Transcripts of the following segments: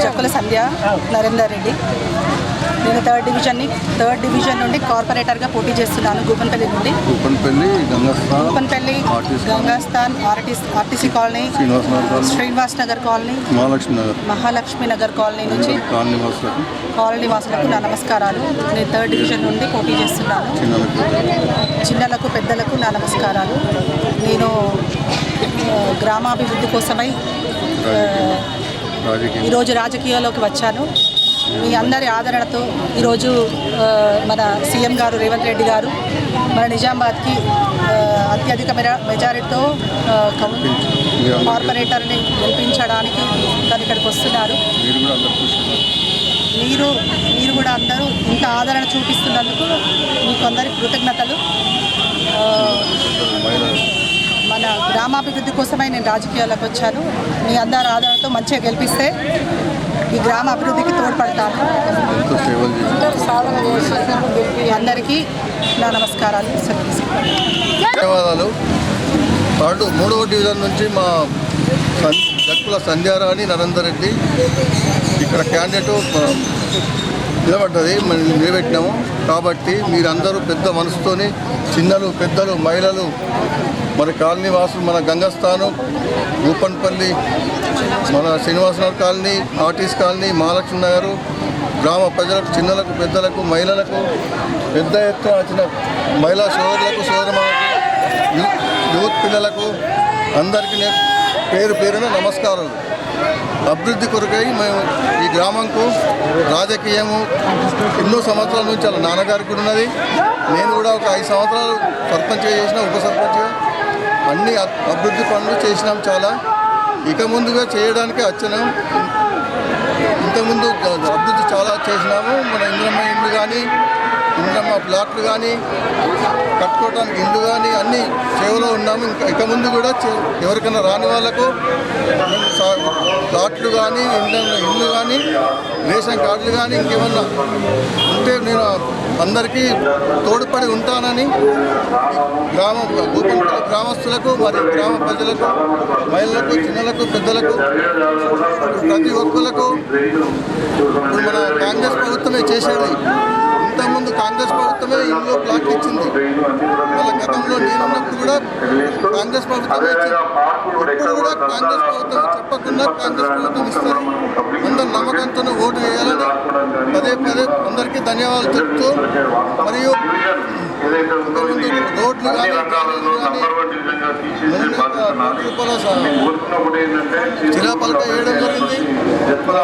జక్కుల సంధ్య నరేందర్ రెడ్డి. నేను third division నుండి కార్పొరేటర్గా పోటీ చేస్తున్నాను. గూపన్పల్లి నుండి. Gupanpalli Gangasthan RTC colony, Srinivas Nagar colony, Mahalakshmi Nagar colony నుంచి కాలనీ వాసులకు నా నమస్కారాలు. నేను థర్డ్ డివిజన్ నుండి పోటీ చేస్తున్నాను. చిన్నలకు పెద్దలకు నా నమస్కారాలు. నేను గ్రామాభివృద్ధి కోసమై ఈరోజు రాజకీయాల్లోకి వచ్చాను. మీ అందరి ఆదరణతో ఈరోజు మన సీఎం గారు రేవంత్ రెడ్డి గారు మన నిజామాబాద్కి అత్యధిక మెజారిటీతో కార్పొరేటర్ని గెలిపించడానికి తను ఇక్కడికి వస్తున్నారు. మీరు కూడా అందరూ ఇంత ఆదరణ చూపిస్తున్నందుకు మీకు అందరి కృతజ్ఞతలు. మన గ్రామాభివృద్ధి కోసమై నేను రాజకీయాలకు వచ్చాను. మీ అందరి ఆదరణతో మంచిగా గెలిపిస్తే ఈ గ్రామ అభివృద్ధికి తోడ్పడతాను. అందరికీ నా నమస్కారాలు. ధన్యవాదాలు. మూడవ డివిజన్ నుంచి మా జక్కుల సంధ్యారాణి నరేందర్ రెడ్డి ఇక్కడ క్యాండిడేట్ నిలబడ్డది, మనం నిలబెట్టినాము. కాబట్టి మీరందరూ పెద్ద మనసుతోని చిన్నలు పెద్దలు మహిళలు మరి కాలనీ వాసులు మన గంగస్థాను, గూపన్పల్లి, మన Srinivasanagar colony, RTC colony, Mahalakshmi Nagar గ్రామ ప్రజలకు చిన్నలకు పెద్దలకు మహిళలకు పెద్ద ఎత్తున వచ్చిన మహిళా సోదరులకు సోదరులకు యూత్ పిల్లలకు అందరికీ నేను పేరు పేరున నమస్కారాలు. అభివృద్ధి కొరకై మేము ఈ గ్రామంకు రాజకీయము ఎన్నో సంవత్సరాల నుంచి అలా నాన్నగారికి కూడా ఉన్నది. నేను కూడా ఒక 5 సంవత్సరాలు సర్పంచ్గా చేసిన, ఉప సర్పంచ్గా అన్ని అభివృద్ధి పనులు చేసినాం. చాలా ఇక ముందుగా చేయడానికి వచ్చినాం. ఇంతకుముందు అభివృద్ధి చాలా చేసినాము. మన ఇంద్రమ్మ ఇండ్లు కానీ, ఇంద్రమ్మ ప్లాట్లు కానీ, కట్టుకోవడానికి ఇల్లు కానీ అన్నీ సేవలో ఉన్నాము. ఇక ముందు కూడా ఎవరికైనా రాని వాళ్ళకు ప్లాట్లు కానీ, ఇల్లు కానీ, రేషన్ కార్డులు కానీ ఇంకేమన్నా ఉంటే నేను అందరికీ తోడ్పడి ఉంటానని గూపన్పల్లి గ్రామస్తులకు మరియు గ్రామ ప్రజలకు మహిళలకు చిన్నలకు పెద్దలకు ప్రతి ఒక్కరికి ఇప్పుడు మన కాంగ్రెస్ ప్రభుత్వమే చేసేది. ఇంతకుముందు కాంగ్రెస్ ప్రభుత్వమే ఇల్లు ప్లాట్లు ఇచ్చింది. మళ్ళీ గతంలో నేనున్నప్పుడు కూడా కాంగ్రెస్ ప్రభుత్వమే ఇచ్చింది. ఇప్పుడు కూడా కాంగ్రెస్ ప్రభుత్వం చెప్పకుండా కాంగ్రెస్ ప్రభుత్వం ఇస్తారు. అందరు నమ్మకంతో ఓటు వేయాలని పదే పదే అందరికీ ధన్యవాదాలు చెప్తూ, మరియు రోడ్లు కానీ శిలాపలక వేయడం జరిగింది.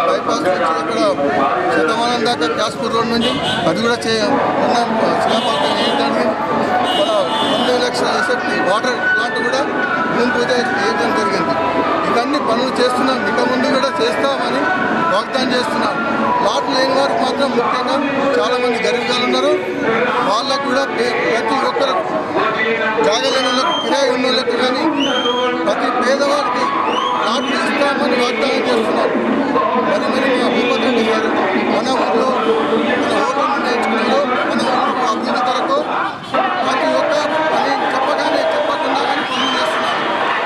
బైపాస్ నుంచి అక్కడ శతమానం దాకా క్యాస్పూర్ రోడ్ నుంచి అది కూడా శిలాపలక వేయడానికి మన 9 లక్షల ఎస్ఎఫ్టీ వాటర్ ప్లాంట్ కూడా భూమి పూజ వేయడం జరిగింది. ఇవన్నీ పనులు చేస్తున్నాం, ఇక ముందు కూడా చేస్తామని వాగ్దానం చేస్తున్నాం. ప్లాట్లు లేని వారికి మాత్రం ముఖ్యంగా చాలామంది గరీబ్ ఉన్నారు. వాళ్ళకు కూడా ప్రతి ఒక్కరు జాగా లేని వాళ్ళకు, కిరాయి ఉన్న వాళ్ళకి కానీ ప్రతి పేదవారికి